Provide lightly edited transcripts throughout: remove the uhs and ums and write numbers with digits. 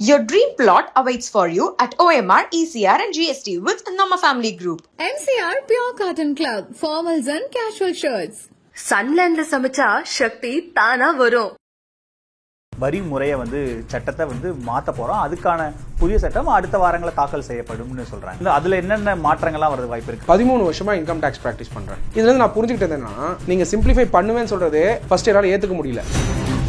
Your dream plot awaits for you at OMR, ECR and GST with Nama Family Group. MCR Pure Cotton Club, formals and casual shirts. Sunland சமைச்சா சக்தி தானா வரும். வரி முறையை சட்டத்தை மாற்ற போகிறோம். அதுக்கான புதிய சட்டம் அடுத்த வாரங்களில் தாக்கல் செய்யப்படும்னு சொல்கிறாங்க. இல்லை அதில் என்னென்ன மாற்றங்கள்லாம் வரது வாய்ப்பு இருக்குது? 13 வருஷமாக இன்கம் டேக்ஸ் ப்ராக்டிஸ் பண்ணுறேன். இதுலேருந்து நான் புரிஞ்சுக்கிட்டது என்னன்னா, நீங்கள் சிம்பிளிஃபை பண்ணுவேன்னு சொல்கிறது ஃபர்ஸ்ட் என்னால் ஏற்றுக்க முடியல.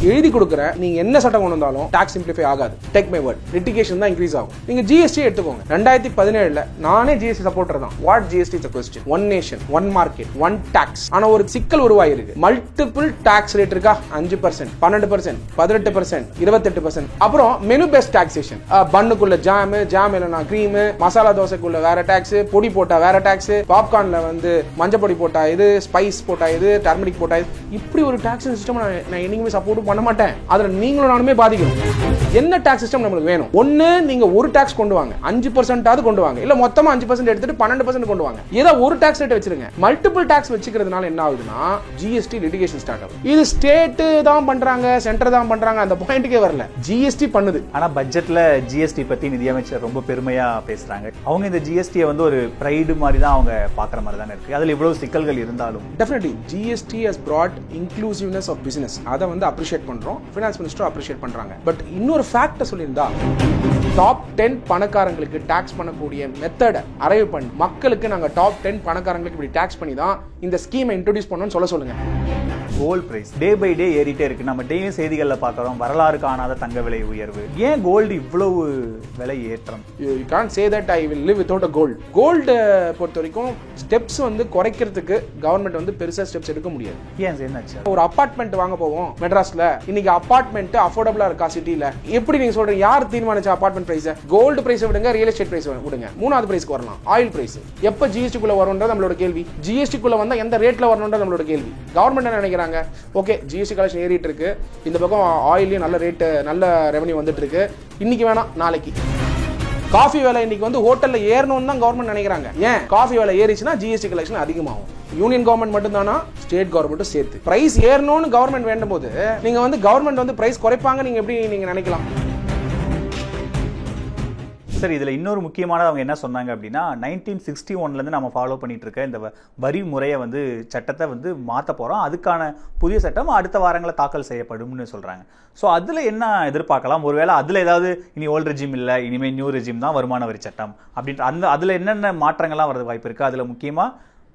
எழுதி கொடுக்குற நீங்கள் என்ன சட்டம் கொண்டு வந்தாலும் டாக்ஸ் சிம்பிளிஃபை ஆகாது. டேக் மை வேர்ட், லிட்டிகேஷன் தான் இன்க்ரீஸ் ஆகும். நீங்கள் ஜிஎஸ்டி எடுத்துக்கோங்க. 2017 நானே ஜிஎஸ்டி சப்போர்ட்டர் தான். What GST is a question? One nation, one market, one tax. ஆனால் ஒரு சிக்கல் உருவாயிருக்கு. மல்டிபிள் டாக்ஸ் ரேட் இருக்கா? 5%, 12%, 18%, 28%. அப்புறம் மெனு பேஸ்ட் டாக்ஸேஷன். பன்னுக்குள்ள ஜாம் இல்லைனா கிரீம், மசாலா தோசைக்குள்ள வேற டாக்ஸ், பொடி போட்டா வேற டாக்ஸ், பாப்கார்ன்ல மஞ்சள் பொடி போட்டா இது, ஸ்பைஸ் போட்டா இது, டர்மரிக் போட்டா இது. இப்படி ஒரு டாக்ஸ் சிஸ்டம் நான் என்னைக்குமே சப்போர்ட் பண்ண மாட்டேன். அதுல நீங்களும் நானுமே பாதிக்கணும். என்ன டாக்ஸ் சிஸ்டம் நமக்கு வேணும்? ஒன்னு, நீங்க ஒரு டாக்ஸ் கொண்டு வாங்க, 5% கொண்டு வாங்க. இல்ல மொத்தமா 5% எடுத்துட்டு 12% கொண்டு வாங்க. ஏதோ ஒரு டாக்ஸ் ரேட் வச்சிருங்க. மல்டிபிள் டாக்ஸ் வச்சுக்கிறதுனால என்ன ஆகுதுன்னா, ஜிஎஸ்டி லிட்டிகேஷன் ஸ்டார்ட் ஆகும். இது ஸ்டேட் தான் பண்றாங்க, சென்டர் தான் பண்றாங்க, அந்த பாயிண்ட்க்கே வரல. ஜிஎஸ்டி பண்ணுது. ஆனா பட்ஜெட்ல ஜிஎஸ்டி பத்தி நிதியமைச்சர் ரொம்ப பெருமையா பேசுறாங்க. அவங்க இந்த ஜிஎஸ்டியை ஒரு பிரைடு மாதிரி தான் அவங்க பாக்குற மாதிரி தான் இருக்கு. அதுல இவ்வளவு சிக்கல்கள் இருந்தாலும் definitely GST has brought inclusiveness of business. அதை அப்ரிஷியேட் பண்றோம். ஃபினான்ஸ் மினிஸ்டர் அப்ரிஷியேட் பண்றாங்க. பட் இன்னொரு ஃபேக்ட் சொல்லியிருந்தா, டாப் 10 பணக்காரங்களுக்கு டாக்ஸ் பண்ணக்கூடிய மெத்தட அரைவ் பண்ணி மக்களுக்கு நாங்க டாப் 10 பணக்காரங்களுக்கு இப்படி டாக்ஸ் பண்ணி தான் இந்த ஸ்கீமை இன்ட்ரோடியூஸ் பண்ணணும்னு சொல்லுங்க. Gold price day by day ஏறிட்டே இருக்கு. நம்ம டெய்லியும் செய்திகளில் பார்க்குறோம், வரலாறு காணாத தங்க விலை உயர்வு. ஏன் கோல்டு இவ்வளவு விலை ஏற்றம்? You can't say that I will live without a gold. Gold பொறுத்த வரைக்கும் ஸ்டெப்ஸ் குறைக்கிறதுக்கு கவர்மெண்ட் பெருசா ஸ்டெப்ஸ் எடுக்க முடியாது. ஏன் என்னாச்சு? ஒரு அபார்ட்மெண்ட் வாங்க போவோம் மெட்ராஸ்ல. இன்னைக்கு அபார்ட்மெண்ட் அஃபோர்டபுளா இருக்கா சிட்டில? எப்படி நீங்க சொல்றீங்க? யார் தீர்மானிச்ச அபார்ட்மெண்ட் பிரைஸ்? கோல்டு பிரைஸ் விடுங்க, ரியல் எஸ்டேட் பிரைஸ் விடுங்க. மூணாவது பிரைஸ்க்கு வரலாம், ஆயில் பிரைஸ். எப்ப ஜிஎஸ்டி குள்ள வரும்ன்றது நம்மளோட கேள்வி. ஜிஎஸ்டி குள்ள வந்தா எந்த ரேட்ல வரணும்ன்றது நம்மளோட கேள்வி. கவர்மெண்ட் என்ன நினைக்கிறாங்க? ஓகே, ஜிஎஸ்டி கலெக்ஷன் ஏறிட்டு இருக்கு, இந்த பக்கம் ஆயிலையும் நல்ல ரேட், நல்ல ரெவன்யூ வந்துட்டு இருக்கு, இன்னைக்கு வேணாம் நாளைக்கு. காஃபி விலை இன்னைக்கு ஹோட்டல்ல ஏறணும்னு தான் கவர்மெண்ட் நினைக்கிறாங்க. ஏன்? காஃபி விலை ஏறிச்சுன்னா ஜிஎஸ்டி கலெக்ஷன் அதிகமாகும். யூனியன் கவர்மெண்ட் மட்டும் தானா, ஸ்டேட் கவர்மெண்ட்டும் சேர்த்து. பிரைஸ் ஏறணும்னு கவர்மெண்ட் வேண்டும் போது நீங்க கவர்மெண்ட் பிரைஸ் குறைப்பாங்க நீங்க எப்படி நீங்க நினைக்கலாம்? சரி, இதில் இன்னொரு முக்கியமானது அவங்க என்ன சொன்னாங்க அப்படின்னா, 1961 நம்ம ஃபாலோ பண்ணிட்டு இருக்க இந்த வரி முறையை சட்டத்தை மாற்ற போகிறோம். அதுக்கான புதிய சட்டம் அடுத்த வாரங்களில் தாக்கல் செய்யப்படும்னு சொல்கிறாங்க. ஸோ அதில் என்ன எதிர்பார்க்கலாம்? ஒருவேளை அதில் ஏதாவது இனி ஓல்டு ரெஜிம் இல்லை, இனிமேல் நியூ ரெஜிம் தான் வருமான வரி சட்டம் அப்படின்ற அதில் என்னென்ன மாற்றங்கள்லாம் வரது வாய்ப்பு இருக்குது? அதில் முக்கியமாக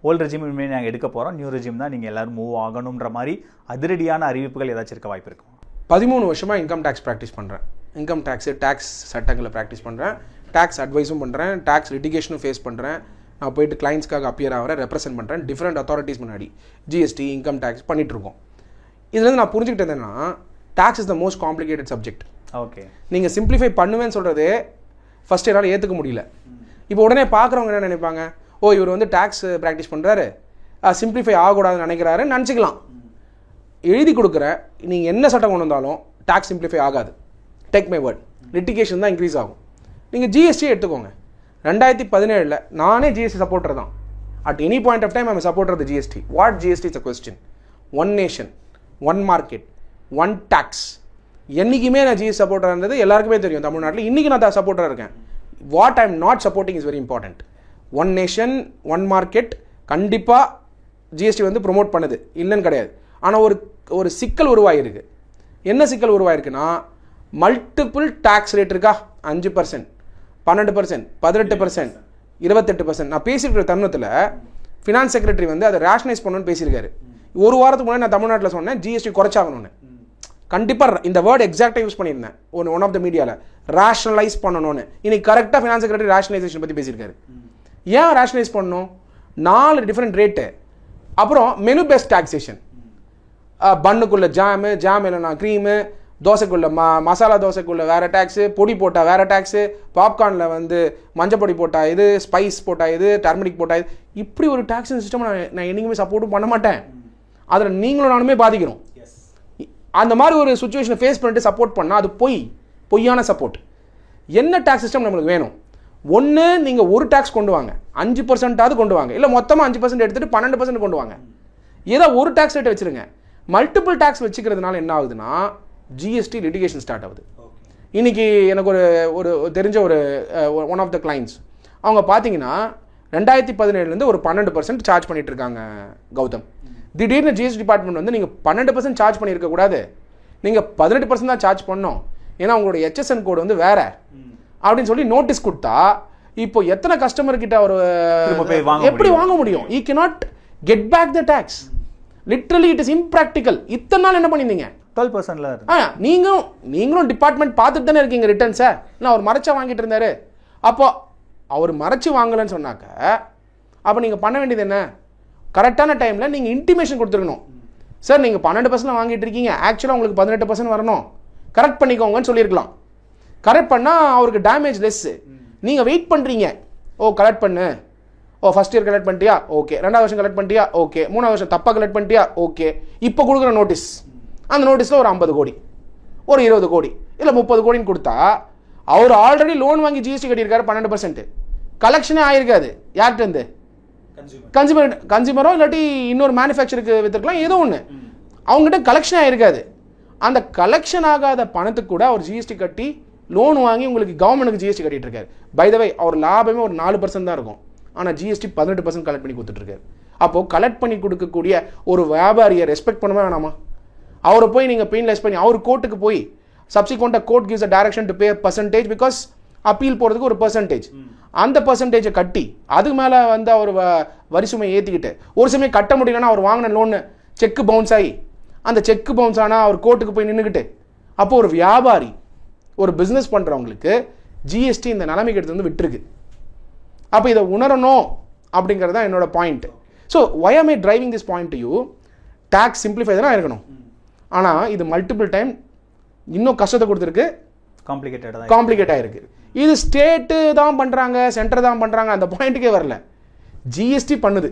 ஓல்டு ரெஜிம் இனிமேல் நாங்கள் எடுக்க போகிறோம், நியூ ரெஜிம் தான் நீங்கள் எல்லோரும் மூவ் ஆகணுன்ற மாதிரி அதிரடியான அறிவிப்புகள் ஏதாச்சும் இருக்க வாய்ப்பு இருக்கும்? 13 வருஷமாக இன்கம் டேக்ஸ் ப்ராக்டிஸ் பண்ணுறேன். இன்கம் டேக்ஸ் சட்டங்களை ப்ராக்டிஸ் பண்ணுறேன், டேக்ஸ் அட்வைஸும் பண்ணுறேன், டேக்ஸ் லிட்டிகேஷனும் ஃபேஸ் பண்ணுறேன். நான் போயிட்டு கிளைண்ட்ஸ்க்காக அப்பியர் ஆகிறேன், ரெப்ரசென்ட் பண்ணுறேன் டிஃப்ரெண்ட் அத்தாரிட்டிஸ் முன்னாடி. ஜிஎஸ்டி, இன்கம் டேக்ஸ் பண்ணிகிட்ருக்கோம். இதுலேருந்து நான் புரிஞ்சுக்கிட்டது என்னன்னா, tax is the most complicated subject. Okay, நீங்கள் சிம்பிளிஃபை பண்ணுவேன்னு சொல்கிறது ஃபஸ்ட் என்னால் ஏற்றுக்க முடியல. இப்போ உடனே பார்க்குறவங்க என்ன நினைப்பாங்க? ஓ, இவர் டேக்ஸ் ப்ராக்டிஸ் பண்ணுறாரு, சிம்பிளிஃபை ஆகக்கூடாதுன்னு நினச்சிக்கலாம். எழுதி கொடுக்குற நீங்கள் என்ன சட்டம் கொண்டு வந்தாலும் டாக்ஸ் சிம்பிளிஃபை ஆகாது. டேக் மை வேர்ட், லிட்டிகேஷன் தான் இன்க்ரீஸ் ஆகும். நீங்கள் ஜிஎஸ்டி எடுத்துக்கோங்க. 2017 நானே ஜிஎஸ்டி சப்போர்ட்டர் தான். At any point of time I am supporter the GST. What GST is a question? One nation, one market, one tax. என்றைக்குமே நான் GST சப்போர்ட்டராக இருந்தது எல்லாருக்குமே தெரியும் தமிழ்நாட்டில். இன்றைக்கி நான் சப்போர்ட்டராக இருக்கேன். What I am not supporting is very important. One nation, one market கண்டிப்பாக ஜிஎஸ்டி ப்ரொமோட் பண்ணுது, இல்லைன்னு கிடையாது. ஆனால் ஒரு சிக்கல் உருவாயிருக்கு. என்ன சிக்கல் உருவாயிருக்குன்னா, மல்டிபிள் டாக்ஸ் ரேட் இருக்கா? 5%, 12%, 18%, 28%. நான் பேசியிருக்கிற தருணத்தில் ஃபினான்ஸ் செக்ரட்டரி அதை ரேஷனைஸ் பண்ணணும்னு பேசியிருக்காரு. ஒரு வாரத்துக்கு முன்னாடி நான் தமிழ்நாட்டில் சொன்னேன் ஜிஎஸ்டி குறைச்சாகணும்னு. கண்டிப்பாக இந்த வேர்டு எக்ஸாக்டாக யூஸ் பண்ணியிருந்தேன் ஒன் ஆஃப் த மீடியாவில், ரேஷனலைஸ் பண்ணணும்னு. இன்னைக்கு கரெக்டாக ஃபினான்ஸ் செக்ரட்டரி ரேஷனலைசேஷன் பற்றி பேசியிருக்காரு. ஏன் ரேஷனலைஸ் பண்ணணும்? 4 டிஃப்ரெண்ட் ரேட்டு. அப்புறம் மெனு பேஸ்ட் டாக்ஸேஷன். பன்னுக்குள்ள ஜாம் இல்லைனா கிரீமு, தோசைக்குள்ள மசாலா தோசைக்குள்ள வேற டாக்ஸ், பொடி போட்டா வேற டாக்ஸ், பாப்கார்ன்ல மஞ்சள் பொடி போட்டா இது, ஸ்பைஸ் போட்டா இது, டர்மரிக் போட்டா இது. இப்படி ஒரு டாக்ஸ் சிஸ்டம் நான் என்னைக்குமே சப்போர்ட்டும் பண்ண மாட்டேன். அதில் நீங்களும் நானுமே பாதிக்கிறோம். அந்த மாதிரி ஒரு சுச்சுவேஷனை ஃபேஸ் பண்ணிட்டு சப்போர்ட் பண்ணால் அது பொய்யான சப்போர்ட். என்ன டாக்ஸ் சிஸ்டம் நம்மளுக்கு வேணும்? ஒன்று, நீங்கள் ஒரு டாக்ஸ் கொண்டு வாங்க, 5% கொண்டு வாங்க. இல்லை மொத்தமாக 5% எடுத்துட்டு 12% கொண்டு வாங்க. ஏதோ ஒரு டாக்ஸ் ரேட்டை வச்சிருங்க. மல்டிபிள் டாக்ஸ் வச்சுக்கிறதுனால என்ன ஆகுதுன்னா, ஜிஎஸ்டி லிட்டிகேஷன் ஸ்டார்ட் ஆகுது. இன்றைக்கி எனக்கு ஒரு தெரிஞ்ச ஒரு ஒன் ஆஃப் த கிளைண்ட்ஸ், அவங்க பார்த்தீங்கன்னா 2017 ஒரு 12% சார்ஜ் பண்ணிட்டு இருக்காங்க கௌதம். திடீர்னு ஜிஎஸ்டி டிபார்ட்மெண்ட் வந்து நீங்கள் 12% சார்ஜ் பண்ணியிருக்கக்கூடாது, நீங்கள் 18% தான் சார்ஜ் பண்ணோம், ஏன்னா உங்களோட ஹெச்எஸ்என் கோடு வந்து வேற அப்படின்னு சொல்லி நோட்டீஸ் கொடுத்தா இப்போ எத்தனை கஸ்டமர் கிட்ட அவர் எப்படி வாங்க முடியும்? ஈ cannot get back the tax. Literally it is impractical. இத்தனை நாள் என்ன பண்ணியிருந்தீங்க? 12%. நீங்களும் டிபார்ட்மெண்ட் பார்த்துட்டு தானே இருக்கீங்க ரிட்டர்ன்ஸை. நான் அவர் மறைச்சா வாங்கிட்டு இருந்தாரு. அப்போ அவர் மறைச்சு வாங்கலன்னு சொன்னாக்க அப்போ நீங்கள் பண்ண வேண்டியது என்ன? கரெக்டான டைமில் நீங்கள் இன்டிமேஷன் கொடுத்துருக்கணும். சார் நீங்கள் 12% வாங்கிட்டு இருக்கீங்க, ஆக்சுவலாக உங்களுக்கு 18% வரணும், கரெக்ட் பண்ணிக்கோங்கன்னு சொல்லியிருக்கலாம். கரெக்ட் பண்ணால் அவருக்கு டேமேஜ் லெஸ்ஸு. நீங்கள் வெயிட் பண்ணுறீங்க, ஓ கலெக்ட் பண்ணு, ஓ ஃபஸ்ட் இயர் கலெக்ட் பண்ணிட்டியா, ஓகே, 2வது வருஷம் கலெக்ட் பண்ணிட்டியா, ஓகே, 3வது வருஷம் தப்பாக கலெக்ட் பண்ணிட்டியா, ஓகே, இப்போ கொடுக்குற நோட்டீஸ், அந்த நோட்டீஸில் ஒரு 50 கோடி, ஒரு 20 கோடி, இல்லை 30 கோடின்னு கொடுத்தா அவர் ஆல்ரெடி லோன் வாங்கி ஜிஎஸ்டி கட்டியிருக்காரு 12%, கலெக்ஷனே ஆயிருக்காது. யார்கிட்ட இருந்து? கன்சியூமரோ இல்லாட்டி இன்னொரு மேனுஃபேக்சருக்கு வித்துருக்கலாம், ஏதோ ஒன்று. அவங்ககிட்ட கலெக்ஷனே ஆயிருக்காது. அந்த கலெக்ஷன் ஆகாத பணத்துக்கு கூட அவர் ஜிஎஸ்டி கட்டி லோன் வாங்கி உங்களுக்கு கவர்மெண்ட்டுக்கு ஜிஎஸ்டி கட்டிட்டு இருக்காரு. பை த வே அவர் லாபமே ஒரு 4% தான் இருக்கும், ஆனால் ஜிஎஸ்டி 18% கலெக்ட் பண்ணி கொடுத்துட்ருக்காரு. அப்போது கலெக்ட் பண்ணி கொடுக்கக்கூடிய ஒரு வியாபாரியை ரெஸ்பெக்ட் பண்ணவே வேணாமா? அவரை போய் நீங்கள் பெயின்லெஸ் பண்ணி அவர் கோர்ட்டுக்கு போய் சப்சிக்வெண்ட்டாக court gives a direction to pay percentage, because appeal போகிறதுக்கு ஒரு பர்சன்டேஜ், அந்த பர்சன்டேஜை கட்டி அதுக்கு மேலே வந்து அவர் வரி சுமை ஏற்றிக்கிட்டு ஒரு சமயம் கட்ட முடியலன்னா அவர் வாங்கின லோனு செக்கு பவுன்ஸ் ஆகி அந்த செக்கு பவுன்ஸ் ஆனால் அவர் கோர்ட்டுக்கு போய் நின்றுக்கிட்டு, அப்போ ஒரு வியாபாரி ஒரு பிஸ்னஸ் பண்ணுறவங்களுக்கு ஜிஎஸ்டி இந்த நிலைமைக்கு எடுத்து வந்து விட்டுருக்கு. அப்போ இதை உணரணும் அப்படிங்கிறது தான் என்னோட point. So why am I driving this point to you? Tax simplify தான் இருக்கணும், ஆனால் இது மல்டிபிள் டைம் இன்னும் கஷ்டத்தை கொடுத்துருக்கு, காம்ப்ளிகேட் ஆகிருக்கு. இது ஸ்டேட்டு தான் பண்ணுறாங்க, சென்டர் தான் பண்ணுறாங்க, அந்த பாயிண்ட்டுக்கே வரல. ஜிஎஸ்டி பண்ணுது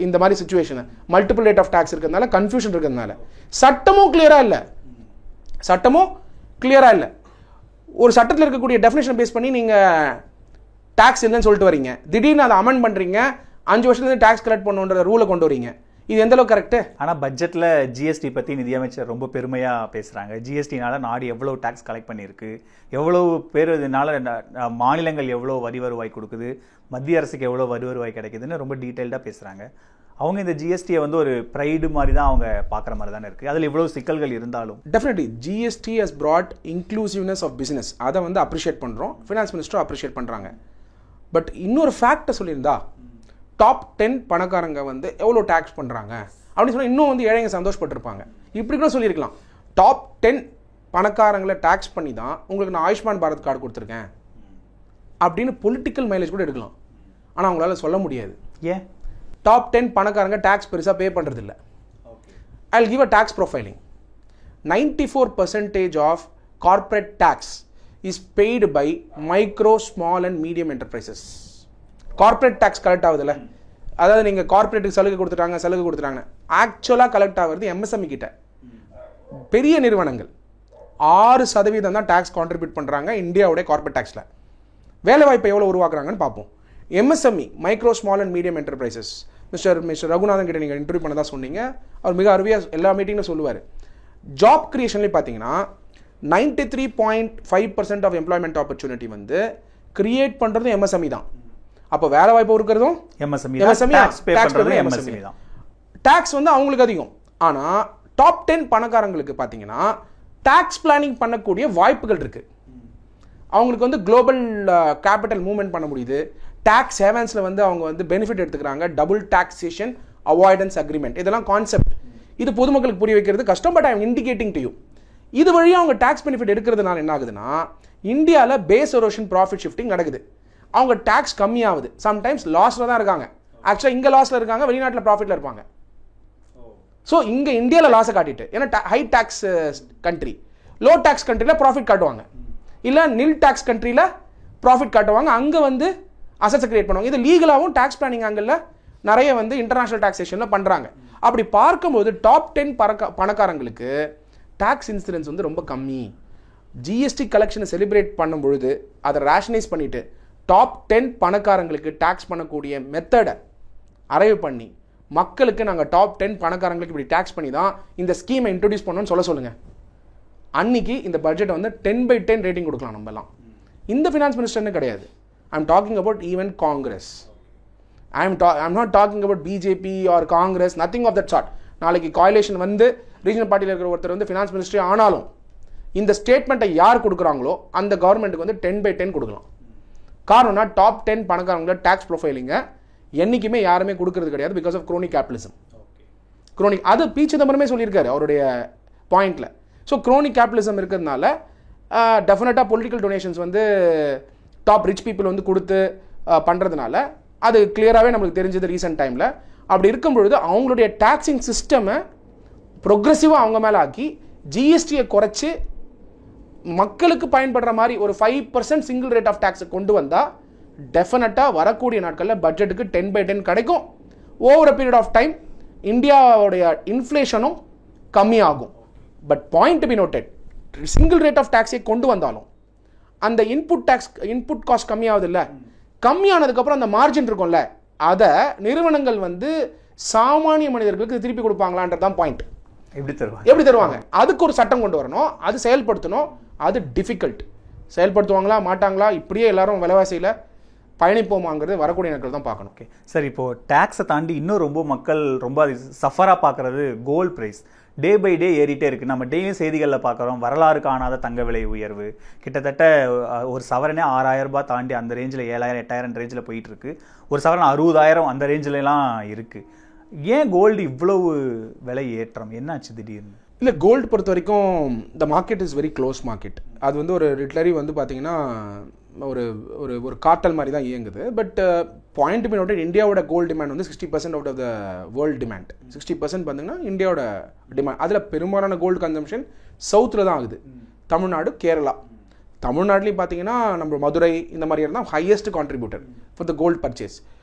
இந்த மாதிரி சுச்சுவேஷனை. மல்டிபிள் ரேட் ஆஃப் டேக்ஸ் இருக்கிறதுனால, கன்ஃபியூஷன் இருக்கிறதுனால, சட்டமும் கிளியராக இல்லை. ஒரு சட்டத்தில் இருக்கக்கூடிய டெஃபினேஷன் பேஸ் பண்ணி நீங்கள் டேக்ஸ் இல்லைன்னு சொல்லிட்டு வரீங்க, திடீர்னு அதை அமெண்ட் பண்ணுறீங்க, 5 வருஷத்துலேருந்து டேக்ஸ் கலெக்ட் பண்ணுன்ற ரூலை கொண்டு வரீங்க. இது எந்த அளவுக்கு கரெக்டு? ஆனால் பட்ஜெட்டில் ஜிஎஸ்டி பற்றி நிதியமைச்சர் ரொம்ப பெருமையாக பேசுகிறாங்க. ஜிஎஸ்டினால நாடு எவ்வளோ டேக்ஸ் கலெக்ட் பண்ணியிருக்கு, எவ்வளோ பேர் இதனால மாநிலங்கள் எவ்வளோ வரி வருவாய் கொடுக்குது, மத்திய அரசுக்கு எவ்வளோ வரி வருவாய் கிடைக்குதுன்னு ரொம்ப டீட்டெயில்டாக பேசுகிறாங்க. அவங்க இந்த ஜிஎஸ்டியை வந்து ஒரு ப்ரைடு மாதிரி தான் அவங்க பார்க்குற மாதிரி தானே இருக்குது. அதில் இவ்வளோ சிக்கல்கள் இருந்தாலும் definitely GST has brought inclusiveness of business. அதை வந்து அப்ரிஷியேட் பண்ணுறோம், ஃபினான்ஸ் மினிஸ்டரும் அப்ரிஷியேட் பண்ணுறாங்க. பட் இன்னொரு ஃபேக்டை சொல்லியிருந்தா, டாப் 10 பணக்காரங்க வந்து எவ்வளோ டேக்ஸ் பண்ணுறாங்க அப்படின்னு சொன்னால் இன்னும் வந்து ஏழைங்க சந்தோஷப்பட்டிருப்பாங்க. இப்படி கூட சொல்லியிருக்கலாம், டாப் 10 பணக்காரங்களை டேக்ஸ் பண்ணி தான் உங்களுக்கு நான் ஆயுஷ்மான் பாரத் கார்டு கொடுத்துருக்கேன் அப்படின்னு பொலிட்டிக்கல் மைலேஜ் கூட எடுக்கலாம். ஆனால் அவங்களால சொல்ல முடியாது. ஏன்? டாப் 10 பணக்காரங்க டேக்ஸ் பெருசாக பே பண்ணுறது இல்லை. I will give a tax profiling. 94% of corporate tax is paid by micro, small and medium enterprises. Corporate tax collect ஆகுதுல்ல, அதாவது நீங்கள் கார்பரேட்டுக்கு சலுகை கொடுத்துட்டாங்க, ஆக்சுவலாக கலெக்ட் ஆகுறது எம்எஸ்எம்இ கிட்ட. பெரிய நிறுவனங்கள் 6% தான் டேக்ஸ் கான்ட்ரிபியூட் பண்ணுறாங்க இந்தியாவுடைய கார்பரேட் டேக்ஸில். வேலைவாய்ப்பை எவ்வளோ உருவாக்குறாங்கன்னு பார்ப்போம். MSME, micro, small and medium enterprises, mister Raghunathan கிட்ட நீங்கள் இன்டர்வியூ பண்ண தான் சொன்னீங்க. அவர் மிக அருமையாக எல்லா மீட்டிங்கும் சொல்லுவார். ஜாப் கிரியேஷன்லேயே பார்த்தீங்கன்னா 93.5% ஆஃப் எம்ப்ளாய்மெண்ட் ஆப்பர்ச்சுனிட்டி வந்து கிரியேட் பண்ணுறதும் எம்எஸ்எம்இ தான். அப்போ வேலை வாய்ப்பு இருக்கிறதும் எம்எஸ்எம்இ தான். டேக்ஸ் வந்து அவங்களுக்கு அதிகம். ஆனால் டாப் 10 பணக்காரங்களுக்கு பார்த்தீங்கன்னா டேக்ஸ் பிளானிங் பண்ணக்கூடிய வாய்ப்புகள் இருக்குது. அவங்களுக்கு வந்து குளோபல் கேபிட்டல் மூவ்மெண்ட் பண்ண முடியுது. டேக்ஸ் ஹேவன்ஸில் வந்து அவங்க வந்து பெனிஃபிட் எடுத்துக்கிறாங்க. டபுள் டாக்ஸேஷன் அவாய்டன்ஸ் அக்ரிமெண்ட், இதெல்லாம் கான்செப்ட். இது பொதுமக்களுக்கு புரிய வைக்கிறது கஷ்டம். But I am indicating to you, இது வழியாக அவங்க டேக்ஸ் பெனிஃபிட் எடுக்கிறதுனால என்ன ஆகுதுன்னா, இந்தியாவில் பேஸ் எரோஷன் ப்ராஃபிட் ஷிஃப்டிங் நடக்குது. அவங்க டேக்ஸ் கம்மியாகுது. சம்டைம்ஸ் லாஸில் தான் இருக்காங்க. ஆக்சுவலாக இங்கே லாஸில் இருக்காங்க, வெளிநாட்டில் ப்ராஃபிட்டில் இருப்பாங்க. ஸோ இங்கே இந்தியாவில் லாஸை காட்டிட்டு, ஏன்னா high tax country, low tax கண்ட்ரியில் ப்ராஃபிட் காட்டுவாங்க, இல்லை நில் டேக்ஸ் கண்ட்ரியில் ப்ராஃபிட் காட்டுவாங்க. அங்கே வந்து அசட்ஸை கிரியேட் பண்ணுவாங்க. இது லீகலாகவும் டேக்ஸ் பிளானிங் ஆங்கிளில் நிறைய வந்து இன்டர்நேஷனல் டாக்ஸேஷனில் பண்ணுறாங்க. அப்படி பார்க்கும்போது டாப் 10 பணக்காரங்களுக்கு டேக்ஸ் இன்சூரன்ஸ் வந்து ரொம்ப கம்மி. ஜிஎஸ்டி கலெக்ஷனை செலிப்ரேட் பண்ணும் பொழுது அதை ரேஷனைஸ் பண்ணிவிட்டு டாப் 10 பணக்காரங்களுக்கு டேக்ஸ் பண்ணக்கூடிய மெத்தடை அரைவ் பண்ணி மக்களுக்கு நாங்கள் டாப் 10 பணக்காரங்களுக்கு இப்படி டேக்ஸ் பண்ணி தான் இந்த ஸ்கீமை இன்ட்ரடியூஸ் பண்ணோன்னு சொல்லுங்கள். அன்னைக்கு இந்த பட்ஜெட்டை வந்து 10/10 ரேட்டிங் கொடுக்கலாம் நம்மலாம். இந்த ஃபினான்ஸ் மினிஸ்டர்னு கிடையாது. I am talking about even Congress. I am not talking about BJP or Congress, nothing of that sort. நாளைக்கு கோயலேஷன் வந்து ரீஜனல் பார்ட்டியில் இருக்கிற ஒருத்தர் வந்து ஃபினான்ஸ் மினிஸ்ட்ரி ஆனாலும் இந்த ஸ்டேட்மெண்ட்டை யார் கொடுக்குறாங்களோ அந்த கவர்மெண்ட்டுக்கு வந்து 10/10 கொடுக்கலாம். காரணம்னா டாப் 10 பணக்காரங்கள டேக்ஸ் ப்ரொஃபைலிங்க என்றைக்குமே யாருமே கொடுக்கறது கிடையாது, because of chronic capitalism. Chronic அது பி. சிதம்பரமே சொல்லியிருக்காரு அவருடைய பாயிண்ட்ல. ஸோ க்ரோனிக் கேபிட்டலிசம் இருக்கிறதுனால டெஃபினட்டாக பொலிட்டிக்கல் டொனேஷன்ஸ் வந்து டாப் ரிச் பீப்புள் வந்து கொடுத்து பண்ணுறதுனால அது கிளியராகவே நம்மளுக்கு தெரிஞ்சது ரீசெண்ட் டைமில். அப்படி இருக்கும் பொழுது அவங்களுடைய டேக்ஸிங் சிஸ்டமை ப்ரொக்ரெசிவாக அவங்க மேலே ஆக்கி ஜிஎஸ்டியை குறைச்சி மக்களுக்கு பயன்படுற மாதிரி ஒரு 5% சிங்கிள் ரேட் ஆஃப் டேக்ஸை கொண்டு வந்தால் டெஃபினட்டாக வரக்கூடிய நாட்களில் பட்ஜெட்டுக்கு 10/10 கிடைக்கும். Over a period of time இந்தியாவுடைய இன்ஃப்ளேஷனும் கம்மியாகும். But point to be noted, single rate of டேக்ஸை கொண்டு வந்தாலும் அந்த இன்புட் காஸ்ட் கம்மியாகுது இல்லை, கம்மியானதுக்கப்புறம் அந்த மார்ஜின் இருக்கும்ல, அதை நிறுவனங்கள் வந்து சாமானிய மனிதர்களுக்கு திருப்பி கொடுப்பாங்களான்றதான் பாயிண்ட். எப்படி தருவாங்க? அதுக்கு ஒரு சட்டம் கொண்டு வரணும், அது செயல்படுத்தணும். அது டிஃபிகல்ட். செயல்படுத்துவாங்களா மாட்டாங்களா, இப்படியே எல்லாரும் விலைவாசியில் பயணிப்போமாங்கிறது வரக்கூடிய நாட்கள் தான் பார்க்கணும். ஓகே சார், இப்போது டேக்ஸை தாண்டி இன்னும் ரொம்ப மக்கள் ரொம்ப சஃபராக பார்க்குறது gold price. Day by day ஏறிட்டே இருக்குது. நம்ம டெய்லியும் செய்திகளில் பார்க்குறோம், வரலாறு காணாத தங்க விலை உயர்வு. கிட்டத்தட்ட ஒரு சவரனே 6,000 ரூபாய் தாண்டி அந்த ரேஞ்சில் 7,000 8,000 ரேஞ்சில் போயிட்டுருக்கு. ஒரு சவரன் 60,000 அந்த ரேஞ்சிலலாம் இருக்குது. ஏன் கோல்டு இவ்வளவு விலை ஏற்றம்? என்னாச்சு திடீர்னு? இல்லை, கோல்டு பொறுத்த வரைக்கும் the market is very close market. அது வந்து ஒரு லிட்லரி வந்து பார்த்தீங்கன்னா ஒரு ஒரு ஒரு கார்ட்டல் மாதிரி தான் இயங்குது. பட் பாயிண்ட் பி நோட்டட், இந்தியாவோட கோல்டு டிமாண்ட் வந்து 60% out of the world demand. 60% பார்த்தீங்கன்னா இந்தியாவோட டிமாண்ட். அதில் பெரும்பாலான கோல்டு கன்சம்ஷன் சவுத்தில் தான் ஆகுது. தமிழ்நாடு, கேரளா. தமிழ்நாட்டிலையும் பார்த்தீங்கன்னா நம்ம மதுரை இந்த மாதிரி தான் highest contributor for the gold purchase.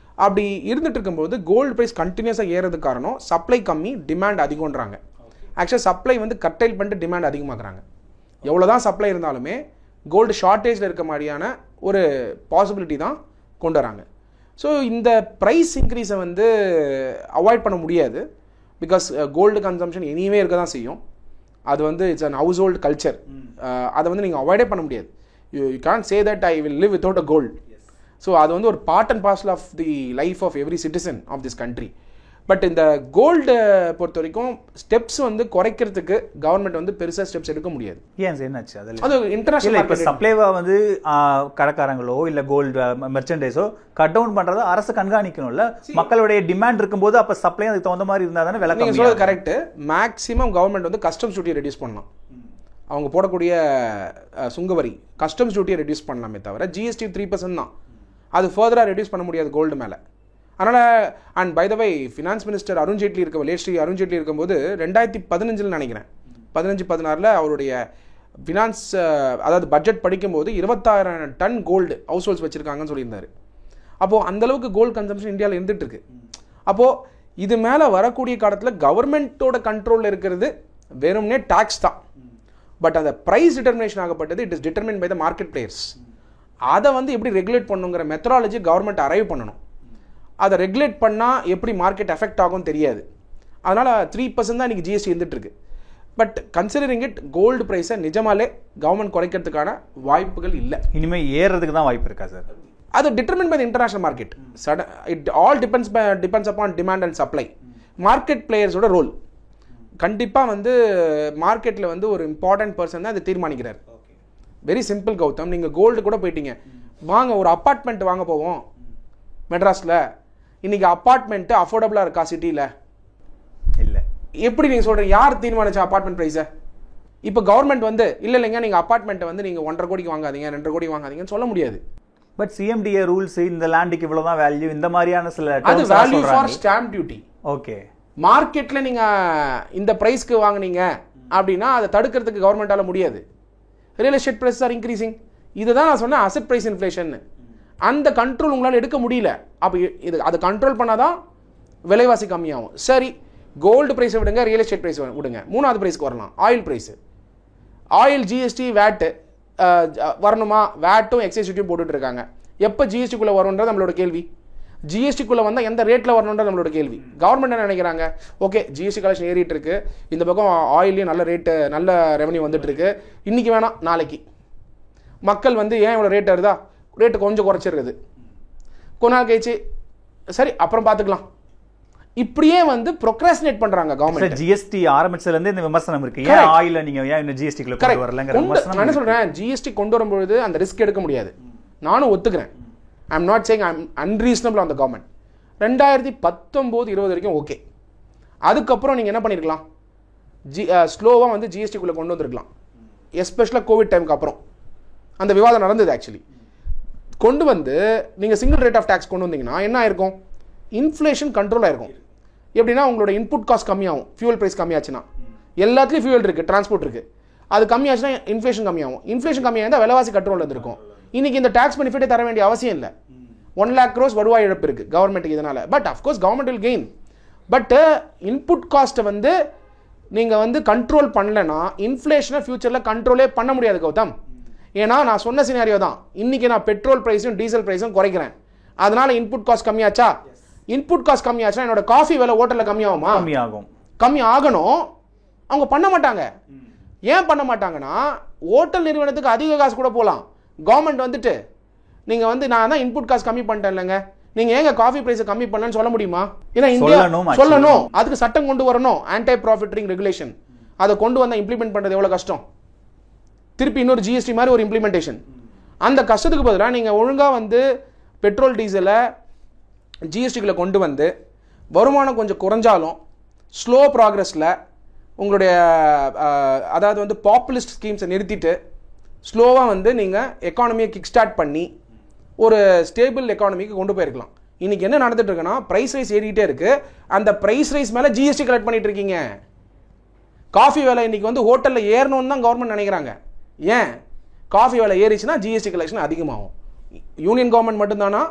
அப்படி இருந்துட்டு இருக்கும்போது கோல்டு ப்ரைஸ் கண்டினியூஸாக ஏறது காரணம் சப்ளை கம்மி, டிமாண்ட் அதிகம்ன்றாங்க. ஆக்சுவலாக சப்ளை வந்து கட்டைல் பண்ணிட்டு டிமாண்ட் அதிகமாக்குறாங்க. எவ்வளோ தான் சப்ளை இருந்தாலுமே கோல்டு ஷார்ட்டேஜில் இருக்க மாதிரியான ஒரு பாசிபிலிட்டி தான் கொண்டு வராங்க. ஸோ இந்த ப்ரைஸ் இன்க்ரீஸை வந்து அவாய்ட் பண்ண முடியாது. பிகாஸ் கோல்டு கன்சம்ஷன் எனிவே இருக்க தான் செய்யும். அது வந்து it's an household culture. அதை வந்து நீங்கள் அவாய்டே பண்ண முடியாது. You can't say that I will live without a gold. So அது வந்து ஒரு part and parcel of the life of every citizen of this country. But இந்த கோல்டு பொறுத்த வரைக்கும் ஸ்டெப்ஸ் வந்து குறைக்கிறதுக்கு கவர்மெண்ட் வந்து பெருசாக ஸ்டெப்ஸ் எடுக்க முடியாது. ஏன் என்னாச்சு? அது இன்டர்நேஷனல் இப்போ சப்ளைவா வந்து கடைக்காரங்களோ இல்லை கோல்டு மெர்ச்சன்டைஸோ கட் டவுன் பண்ணுறதோ அரசு கண்காணிக்கணும்ல. மக்களுடைய டிமாண்ட் இருக்கும்போது அப்போ சப்ளை அதுக்கு தகுந்த மாதிரி இருந்தால் தானே விலை. நீங்கள் சொல்றது கரெக்ட். மேக்ஸிமம் கவர்மெண்ட் வந்து கஸ்டம்ஸ் டியூட்டியை ரெடியூஸ் பண்ணலாம். அவங்க போடக்கூடிய சுங்கவரி கஸ்டம்ஸ் டியூட்டியை ரெடியூஸ் பண்ணலாமே தவிர ஜிஎஸ்டி 3% தான். அது ஃபர்தராக ரெடியூஸ் பண்ண முடியாது கோல்டு மேலே. அதனால் and by the way finance minister Arun Jaitley late Arun Jaitley இருக்கும்போது 2015 நினைக்கிறேன் 15-16 அவருடைய ஃபினான்ஸ் அதாவது பட்ஜெட் படிக்கும்போது 26,000 டன் கோல்டு ஹவுஸ் ஹோல்ட்ஸ் வச்சுருக்காங்கன்னு சொல்லியிருந்தார். அப்போது அந்தளவுக்கு கோல்டு கன்சம்ஷன் இந்தியாவில் இருந்துகிட்டு இருக்கு. அப்போது இது மேலே வரக்கூடிய காலத்தில் கவர்மெண்ட்டோட கண்ட்ரோலில் இருக்கிறது வெறும்னே டேக்ஸ் தான். பட் அந்த ப்ரைஸ் டிட்டர்மினேஷன் ஆகப்பட்டது it is determine by the market players. அதை வந்து எப்படி ரெகுலேட் பண்ணுங்கிற மெத்தடாலஜி கவர்மெண்ட் அரைவ் பண்ணணும். அதை ரெகுலேட் பண்ணால் எப்படி மார்க்கெட் எஃபெக்ட் ஆகும் தெரியாது. அதனால் 3% தான் இன்றைக்கி ஜிஎஸ்டி இருந்துகிட்ருக்கு. பட் கன்சிடரிங் இட் கோல்டு ப்ரைஸை நிஜமாலே கவர்மெண்ட் குறைக்கிறதுக்கான வாய்ப்புகள் இல்லை. இனிமேல் ஏறுறதுக்கு தான் வாய்ப்பு இருக்கா சார்? அது determine by the international market. It all depends upon demand and supply. Market பிளேயர்ஸோட ரோல் கண்டிப்பாக வந்து மார்க்கெட்டில் வந்து ஒரு இம்பார்ட்டன்ட் பர்சன் தான் அதை தீர்மானிக்கிறார். வெரி சிம்பிள் கௌதம், நீங்கள் கோல்டு கூட போயிட்டீங்க, வாங்க ஒரு அப்பார்ட்மெண்ட் வாங்க போவோம் மெட்ராஸில். இன்றைக்கி அப்பார்ட்மெண்ட்டு அஃபோர்டபுளாக இருக்கா சிட்டியில்? இல்லை. எப்படி நீங்கள் சொல்கிறீங்க? யார் தீர்மானிச்சா அப்பார்ட்மெண்ட் ப்ரைஸை? இப்போ கவர்மெண்ட் வந்து இல்லைங்க நீங்கள் அப்பார்ட்மெண்ட்டை வந்து நீங்கள் 1.5 கோடிக்கு வாங்காதீங்க, 2.5 கோடி வாங்காதீங்கன்னு சொல்ல முடியாது. பட் சிஎம்டிஏ ரூல்ஸ் இந்த லேண்டுக்கு இவ்வளோதான் வேல்யூ, இந்த மாதிரியான சில அது value for stamp duty. Okay, மார்க்கெட்டில் நீங்கள் இந்த ப்ரைஸ்க்கு வாங்கினீங்க அப்படின்னா அதை தடுக்கிறதுக்கு கவர்மெண்ட்டால் முடியாது. Real estate price are increasing. இதை தான் நான் சொன்னேன் அசெட் ப்ரைஸ் இன்ஃப்ளேஷன். அந்த கண்ட்ரோல் உங்களால் எடுக்க முடியல. அப்போ இது அதை கண்ட்ரோல் பண்ணால் தான் விலைவாசி கம்மியாகும். சரி, கோல்டு ப்ரைஸை விடுங்க, ரியல் எஸ்டேட் ப்ரைஸ் விடுங்க, 3வது ப்ரைஸ்க்கு வரலாம். ஆயில் ப்ரைஸு, ஆயில் ஜிஎஸ்டி வேட்டு வரணுமா? வேட்டும் எக்ஸைஸ் டியூட்டியும் போட்டுட்ருக்காங்க. எப்போ ஜிஎஸ்டிக்குள்ளே வரும்ன்றது நம்மளோட கேள்வி. ஜிஎஸ்டிக்குள்ளே வந்தால் எந்த ரேட்டில் வரணுன்றது நம்மளோட கேள்வி. கவர்மெண்ட் என்ன நினைக்கிறாங்க, ஓகே ஜிஎஸ்டி கலெக்ஷன் ஏறிட்டு இருக்கு, இந்த பக்கம் ஆயிலையும் நல்ல ரேட்டு நல்ல ரெவன்யூ வந்துட்டு இருக்கு, இன்றைக்கி வேணாம் நாளைக்கு மக்கள் வந்து ஏன் இவ்வளோ ரேட் வருதா, ரேட்டு கொஞ்சம் குறைச்சிருக்குது, கொஞ்ச நாள் கழிச்சு சரி அப்புறம் பார்த்துக்கலாம், இப்படியே வந்து ப்ரொக்ராஸ்டினேட் பண்றாங்க கவர்மெண்ட். ஜிஎஸ்டி ஆரம்பிச்சதுல இருந்து இந்த விமர்சனம் இருக்கு, ஏன் ஆயில நீங்க ஏன் இந்த ஜிஎஸ்டி குள்ள கொண்டு வரலங்கற விமர்சனம். நான் என்ன சொல்றேன், ஜிஎஸ்டி கொண்டு வரும்போது அந்த ரிஸ்க் எடுக்க முடியாது, நானும் ஒத்துக்கிறேன். ஐ am not saying I am unreasonable on the government. 2019-20 வரைக்கும் ஓகே. அதுக்கப்புறம் நீங்கள் என்ன பண்ணியிருக்கலாம், ஸ்லோவாக வந்து ஜிஎஸ்டிக்குள்ளே கொண்டு வந்திருக்கலாம். எஸ்பெஷலாக கோவிட் டைமுக்கு அப்புறம் அந்த விவாதம் நடந்தது. ஆக்சுவலி கொண்டு வந்து நீங்கள் சிங்கிள் ரேட் ஆஃப் டேக்ஸ் கொண்டு வந்தீங்கன்னா என்ன ஆயிருக்கும், இன்ஃப்ளேஷன் கண்ட்ரோல் ஆயிருக்கும். எப்படின்னா உங்களோட இன்புட் காஸ்ட் கம்மியாகும், ஃபியூல் ப்ரைஸ் கம்மியாச்சுன்னா. எல்லாத்துலேயும் ஃபியூல் இருக்குது, டிரான்ஸ்போர்ட் இருக்குது, அது கம்மியாச்சுன்னா இன்ஃப்ளேஷன் கம்மியாகும். இன்ஃப்ளேஷன் கம்மியாக இருந்தால் விலைவாசி கண்ட்ரோல் இருந்திருக்கும். இன்னைக்கு இந்த டாக்ஸ் பெனிஃபிட்டே தர வேண்டிய அவசியம் இல்லை. 1 lakh crores வருவாய் இழப்பு இருக்குது கவர்மெண்ட்டுக்கு இதனால். But of course government will gain. But input காஸ்ட்டை வந்து நீங்கள் வந்து கண்ட்ரோல் பண்ணலைன்னா இன்ஃப்ளேஷனை ஃபியூச்சரில் கண்ட்ரோலே பண்ண முடியாது கௌதம். ஏன்னா நான் சொன்ன சினாரியோ தான், இன்றைக்கி நான் பெட்ரோல் ப்ரைஸும் டீசல் ப்ரைஸும் குறைக்கிறேன், அதனால் இன்புட் காஸ்ட் கம்மியாச்சா, இன்புட் காஸ்ட் கம்மியாச்சுன்னா என்னோட காஃபி விலை ஹோட்டலில் கம்மியாகுமா, கம்மி ஆகணும். அவங்க பண்ண மாட்டாங்க. ஏன் பண்ண மாட்டாங்கன்னா ஹோட்டல் நிறுவனத்துக்கு அதிக காசு கூட போகலாம். கவர்மெண்ட் வந்துட்டு நீங்கள் வந்து நான் தான் இன்புட் காஸ்ட் கம்மி பண்ணிட்டேன் இல்லைங்க, நீங்கள் ஏங்க காஃபி ப்ரைஸை கம்மி பண்ணலன்னு சொல்ல முடியுமா? ஏன்னா இந்தியா சொல்லணும், அதுக்கு சட்டம் கொண்டு வரணும், ஆன்டி ப்ராஃபிட்டரிங் ரெகுலேஷன். அதை கொண்டு வந்தால் இம்ப்ளிமெண்ட் பண்ணுறது எவ்வளோ கஷ்டம். திருப்பி இன்னொரு ஜிஎஸ்டி மாதிரி ஒரு இம்ப்ளிமெண்டேஷன். அந்த கஷ்டத்துக்கு பதிலாக நீங்கள் ஒழுங்காக வந்து பெட்ரோல் டீசலை ஜிஎஸ்டிக்குள்ளே கொண்டு வந்து வருமானம் கொஞ்சம் குறைஞ்சாலும் ஸ்லோ ப்ராக்ரஸில் உங்களுடைய அதாவது வந்து பாப்புலிஸ்ட் ஸ்கீம்ஸை நிறுத்திட்டு ஸ்லோவாக வந்து நீங்கள் எக்கானமியை கிக் ஸ்டார்ட் பண்ணி ஒரு ஸ்டேபிள் எக்கானமிக்கு கொண்டு போயிருக்கலாம். இன்றைக்கி என்ன நடந்துட்டு இருக்குன்னா ப்ரைஸ் ரைஸ் ஏறிக்கிட்டே இருக்குது. அந்த ப்ரைஸ் ரைஸ் மேலே ஜிஎஸ்டி கலெக்ட் பண்ணிட்டு இருக்கீங்க. காஃபி விலை இன்றைக்கி வந்து ஹோட்டலில் ஏறணும்னு தான் கவர்மெண்ட் நினைக்கிறாங்க. ஏன் காஃபி விலை ஏறிச்சுன்னா ஜிஎஸ்டி கலெக்ஷன் அதிகமாகும். யூனியன் கவர்மெண்ட் மட்டும்தானா,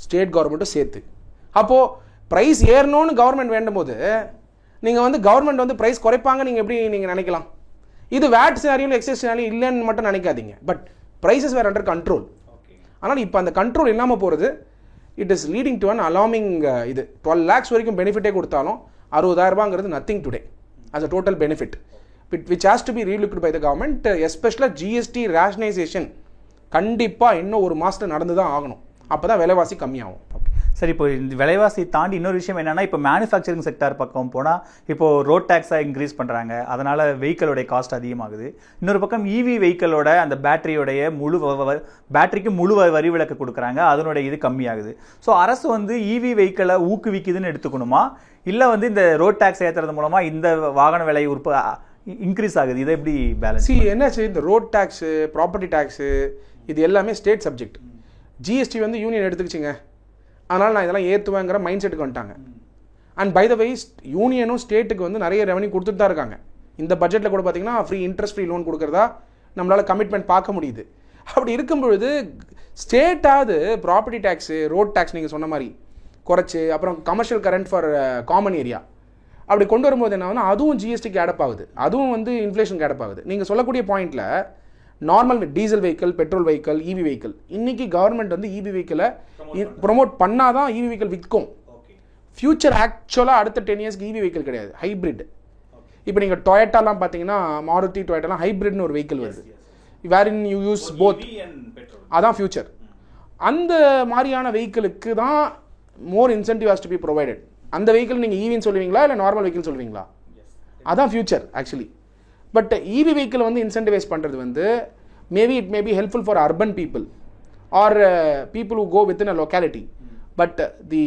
ஸ்டேட் கவர்மெண்ட்டும் சேர்த்து. அப்போது ப்ரைஸ் ஏறணும்னு கவர்மெண்ட் வேண்டும் போது நீங்கள் வந்து கவர்மெண்ட் வந்து ப்ரைஸ் குறைப்பாங்க நீங்கள் எப்படி நீங்கள் நினைக்கலாம்? இது வேட் சினாரியும் எக்ஸைஸ் சினாரியும் இல்லைன்னு மட்டும் நினைக்காதீங்க. But prices were under control. ஆனால் இப்போ அந்த கண்ட்ரோல் இல்லாமல் போகிறது it is leading to an alarming. இது 12 lakhs வரைக்கும் பெனிஃபிட்டே கொடுத்தாலும் 60,000 ரூபாங்கிறது nothing today as a total benefit, which has to be relooked by the government, especially GST rationalization. கண்டிப்பாக இன்னும் ஒரு மாதத்தில் நடந்து தான் ஆகணும். அப்போ தான் விலைவாசி கம்மியாகும். சரி, இப்போ இந்த விலைவாசி தாண்டி இன்னொரு விஷயம் என்னன்னா, இப்போ மேனுஃபேக்சரிங் செக்டார் பக்கம் போனால் இப்போ ரோட் டேக்ஸை இன்க்ரீஸ் பண்ணுறாங்க, அதனால் வெஹிக்கிளோடைய காஸ்ட் அதிகமாகுது. இன்னொரு பக்கம் இவி வெஹிக்கிளோட அந்த பேட்டரியோடைய பேட்டரிக்கு முழு வரி விலக்கு கொடுக்குறாங்க, அதனுடைய இது கம்மியாகுது. ஸோ அரசு வந்து இவி வெஹிக்கிளை ஊக்குவிக்குதுன்னு எடுத்துக்கணுமா, இல்லை வந்து இந்த ரோட் டேக்ஸ் ஏற்றுறது மூலமாக இந்த வாகன விலை இன்க்ரீஸ் ஆகுது, இதை எப்படி பேலன்ஸ்? என்னாச்சு, இந்த ரோட் டேக்ஸு, ப்ராப்பர்ட்டி டேக்ஸு, இது எல்லாமே ஸ்டேட் சப்ஜெக்ட். ஜிஎஸ்டி வந்து யூனியன் எடுத்துக்கிச்சிங்க, அதனால் நான் இதெல்லாம் ஏற்றுவேங்கிற மைண்ட் செட்டுக்கு வந்துட்டாங்க. அண்ட் பை த வே யூனியனும் ஸ்டேட்டுக்கு வந்து நிறைய ரெவன்யூ கொடுத்துட்டு தான் இருக்காங்க. இந்த பட்ஜெட்டில் கூட பார்த்தீங்கன்னா ஃப்ரீ இன்ட்ரெஸ்ட் ஃப்ரீ லோன் கொடுக்குறதா நம்மளால் கமிட்மெண்ட் பார்க்க முடியுது. அப்படி இருக்கும் பொழுது ஸ்டேட்டாவது ப்ராப்பர்ட்டி டேக்ஸு, ரோட் டேக்ஸ் நீங்கள் சொன்ன மாதிரி குறைச்சி, அப்புறம் commercial current for common area அப்படி கொண்டு வரும்போது என்ன, அதுவும் ஜிஎஸ்டிக்கு ஆடப் ஆகுது, அதுவும் வந்து இன்ஃப்ளேஷனுக்கு ஆடப் ஆகுது. நீங்கள் சொல்லக்கூடிய பாயிண்டில் normal diesel vehicle, petrol vehicle, EV vehicle, இன்றைக்கி கவர்மெண்ட் வந்து இவி வெஹிக்கிளை ப்ரொமோட் பண்ணால் தான் இவி வெஹிக்கிள் விற்கும். ஃபியூச்சர் ஆக்சுவலாக அடுத்த 10 yearsக்கு இவி வெஹிக்கிள் கிடையாது, ஹைப்ரிட். இப்போ நீங்கள் டொயட்டாலாம் பார்த்தீங்கன்னா, மாருதி டொயட்டாலாம் ஹைப்ரிட்னு ஒரு வெஹிக்கிள் வருது, where in you use both, அதான் ஃபியூச்சர். அந்த மாதிரியான வெஹிக்கிளுக்கு தான் more incentive has to be provided. அந்த வெஹிக்கிள் நீங்கள் ஈவின்னு சொல்லுவீங்களா இல்லை நார்மல் வெஹிக்கிள் சொல்லுவீங்களா? அதான் future actually. But EV vehicle வந்து இன்சென்டிவைஸ் பண்ணுறது வந்து maybe it may be helpful for urban people or people who go with in a locality. But the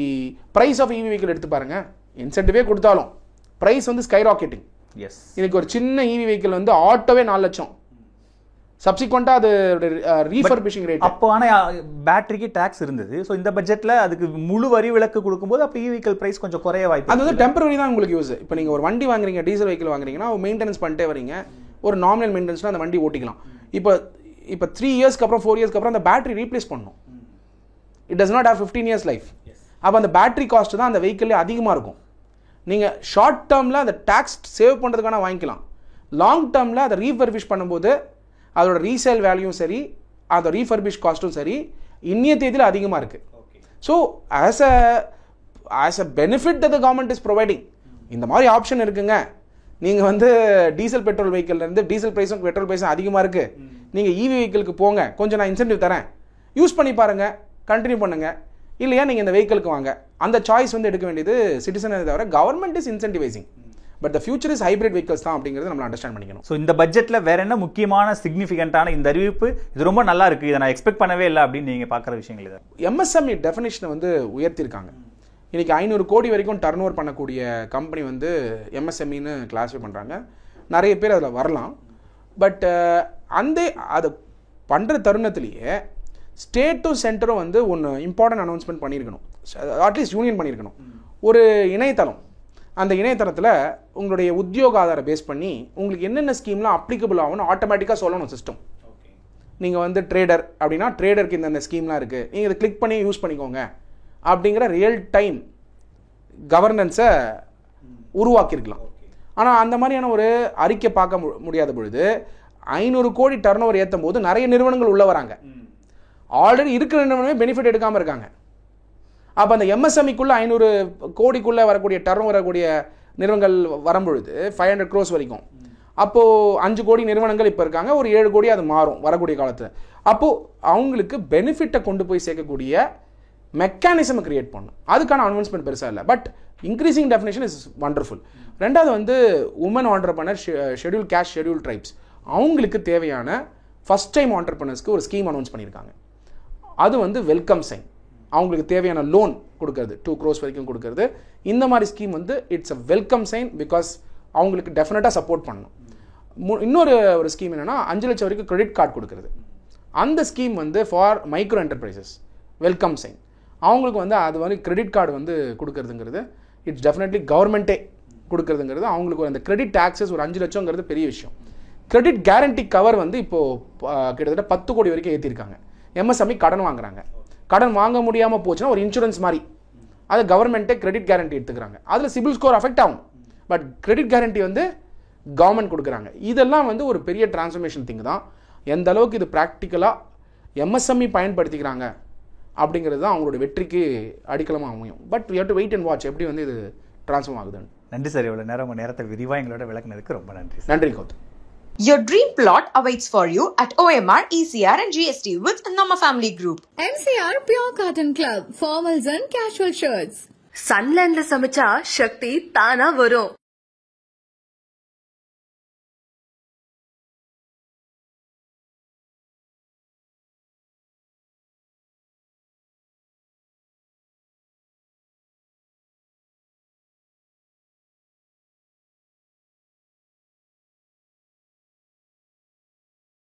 price of EV vehicle எடுத்து பாருங்கள், இன்சென்டிவே கொடுத்தாலும் ப்ரைஸ் வந்து sky rocketing. இன்னைக்கு ஒரு சின்ன இவி வெஹிக்கிள் வந்து ஆட்டோவே 4 லட்சம், சப்சிக்வெண்ட்டாக அது ரீஃபர்பிஷிங் ரேட். அப்போ ஆனால் பேட்டரிக்கு டேக்ஸ் இருந்தது. ஸோ இந்த பட்ஜெட்டில் அதுக்கு முழு வரி விலக்கு கொடுக்கும்போது அப்போ வெஹிக்கிள் ப்ரைஸ் கொஞ்சம் குறைய வாய்ப்பு. அது வந்து டெம்பரரி தான் உங்களுக்கு யூஸ். இப்போ நீங்கள் ஒரு வண்டி வாங்குறீங்க, டீசல் வெஹிக்கிள் வாங்குறீங்கன்னா மெயின்டெனன்ஸ் பண்ணிட்டே வரீங்க, ஒரு நாமினல் மெயின்டெனன்ஸ்னால் அந்த வண்டி ஓட்டிக்கலாம். இப்போ 3 yearsக்கு அப்புறம் 4 yearsக்கு அப்புறம் அந்த பேட்டரி ரீப்ளேஸ் பண்ணணும். It does not have 15 years life. அப்போ அந்த பேட்டரி காஸ்ட் தான் அந்த வெஹிக்கிளே அதிகமாக இருக்கும். நீங்கள் ஷார்ட் டேர்மில் அந்த டேக்ஸ் சேவ் பண்ணுறதுக்கான வாங்கிக்கலாம், லாங் டேர்மில் அதை ரீஃபர்பிஷ் பண்ணும்போது அதோட ரீசேல் வேல்யூவும் சரி, அதோட ரீஃபர்பிஷ் காஸ்ட்டும் சரி இன்னிய தேதியில் அதிகமாக இருக்குது. So as a benefit that the government is providing, இந்த மாதிரி ஆப்ஷன் இருக்குங்க. நீங்கள் வந்து டீசல் பெட்ரோல் வெஹிக்கிள்லேருந்து டீசல் ப்ரைஸும் பெட்ரோல் ப்ரைஸும் அதிகமாக இருக்குது, நீங்கள் இவி வெஹிக்கிளுக்கு போங்க, கொஞ்சம் நான் இன்சென்டிவ் தரேன், யூஸ் பண்ணி பாருங்கள், கண்டினியூ பண்ணுங்கள், இல்லையா நீங்கள் இந்த வெஹிக்கிளுக்கு வாங்க. அந்த சாய்ஸ் வந்து எடுக்க வேண்டியது சிட்டிசனை தவிர government is இன்சென்டிவைசிங். But the future is hybrid vehicles தான் அப்படிங்கிறது நம்ம அண்டர்ஸ்டாண்ட் பண்ணிக்கணும். ஸோ இந்த பட்ஜெட்டில் வேற என்ன முக்கியமான சிக்னிஃபிகண்டான இந்த அறிவிப்பு, இது ரொம்ப நல்லா இருக்குது, இதை நான் எக்ஸ்பெக்ட் பண்ணவே இல்லை அப்படின்னு நீங்கள் பார்க்குற விஷயங்கள் இது? எம்எஸ்எம்இ டெஃபினேஷனை வந்து உயர்த்திருக்காங்க. இன்றைக்கி 500 கோடி வரைக்கும் டர்ன் ஓவர் பண்ணக்கூடிய கம்பெனி வந்து எம்எஸ்எம்இன்னு கிளாஸிஃபை பண்ணுறாங்க. நிறைய பேர் அதில் வரலாம். பட் அதை பண்ணுற தருணத்திலேயே ஸ்டேட்டும் சென்டரும் வந்து ஒன்று இம்பார்ட்டன்ட் அனௌன்ஸ்மெண்ட் பண்ணியிருக்கணும், அட்லீஸ்ட் யூனியன் பண்ணியிருக்கணும். ஒரு இணையதளம், அந்த இணையதளத்தில் உங்களுடைய உத்தியோக ஆதார பேஸ் பண்ணி உங்களுக்கு என்னென்ன ஸ்கீம்லாம் அப்ளிகபிள் ஆகும்னு ஆட்டோமேட்டிக்காக சொல்லணும் சிஸ்டம். நீங்கள் வந்து ட்ரேடர் அப்படின்னா ட்ரேடருக்கு இந்த ஸ்கீம்லாம் இருக்குது, நீங்கள் இதை கிளிக் பண்ணி யூஸ் பண்ணிக்கோங்க அப்படிங்கிற ரியல் டைம் கவர்னன்ஸை உருவாக்கியிருக்கலாம். ஆனால் அந்த மாதிரியான ஒரு அறிக்கை பார்க்க முடியாத பொழுது 500 கோடி டர்ன் ஓவர் ஏற்றும் போது நிறைய நிறுவனங்கள் உள்ள வராங்க. ஆல்ரெடி இருக்கிற நிறுவனமே பெனிஃபிட் எடுக்காமல் இருக்காங்க. அப்போ அந்த எம்எஸ்எம்இக்குள்ளே 500 கோடிக்குள்ளே வரக்கூடிய டர்ன் வரக்கூடிய நிறுவனங்கள் வரும்பொழுது 500 crores வரைக்கும், அப்போது 5 கோடி நிறுவனங்கள் இப்போ இருக்காங்க, ஒரு 7 கோடி அது மாறும் வரக்கூடிய காலத்தில். அப்போது அவங்களுக்கு பெனிஃபிட்டை கொண்டு போய் சேர்க்கக்கூடிய மெக்கானிசம் கிரியேட் பண்ணும். அதுக்கான அனௌன்ஸ்மெண்ட் பெருசாக இல்லை, but increasing definition is wonderful. ரெண்டாவது வந்து woman entrepreneur, schedule caste, schedule tribes, அவங்களுக்கு தேவையான ஃபஸ்ட் டைம் ஆண்டர்பனர்ஸ்க்கு ஒரு ஸ்கீம் அனௌன்ஸ் பண்ணியிருக்காங்க. அது வந்து வெல்கம் சைன். அவங்களுக்கு தேவையான லோன் கொடுக்கறது 2 crores வரைக்கும் கொடுக்கறது, இந்த மாதிரி ஸ்கீம் வந்து it's a welcome sign. Because அவங்களுக்கு டெஃபினட்டாக சப்போர்ட் பண்ணணும். இன்னொரு ஒரு ஸ்கீம் என்னென்னா 5 லட்சம் வரைக்கும் கிரெடிட் கார்டு கொடுக்கறது. அந்த ஸ்கீம் வந்து for micro enterprises, welcome sign. அவங்களுக்கு வந்து அது வந்து கிரெடிட் கார்டு வந்து கொடுக்கறதுங்கிறது இட்ஸ் டெஃபினெட்லி கவர்மெண்ட்டே கொடுக்கறதுங்கிறது. அவங்களுக்கு அந்த கிரெடிட் டாக்ஸஸ் ஒரு 5 லட்சங்கிறது பெரிய விஷயம். கிரெடிட் கேரண்டி கவர் வந்து இப்போது கிட்டத்தட்ட 10 கோடி வரைக்கும் ஏற்றிருக்காங்க. எம்எஸ்எம்இ கடன் வாங்குறாங்க, கடன் வாங்க முடியாமல் போச்சுன்னா ஒரு இன்சூரன்ஸ் மாதிரி அது கவர்மெண்ட்டே கிரெடிட் கேரண்டி எடுத்துக்கிறாங்க. அதில் சிபில் ஸ்கோர் அஃபெக்ட் ஆகும், பட் கிரெடிட் கேரண்டி வந்து கவர்மெண்ட் கொடுக்குறாங்க. இதெல்லாம் வந்து ஒரு பெரிய டிரான்ஸ்ஃபர்மேஷன் திங் தான். எந்த அளவுக்கு இது ப்ராக்டிக்கலாக எம்எஸ்எம்இ பயன்படுத்திக்கிறாங்க அப்படிங்கிறது தான் அவங்களோட வெற்றிக்கு அடிக்கலமாக அமையும். But we have to wait and watch எப்படி வந்து இது ட்ரான்ஸ்ஃபார்ம் ஆகுதுன்னு. நன்றி சார், இவ்வளோ நேரம் உங்கள் நேரத்தை விரிவாக எங்களோட விளக்குனதுக்கு ரொம்ப நன்றி. நன்றி Gautham. Your dream plot awaits for you at OMR, ECR and GST with Nama Family Group. MCR Pure Cotton Club, formals and casual shirts. சன்லேண்ட்ல சமைச்சா சக்தி தானா வரும்.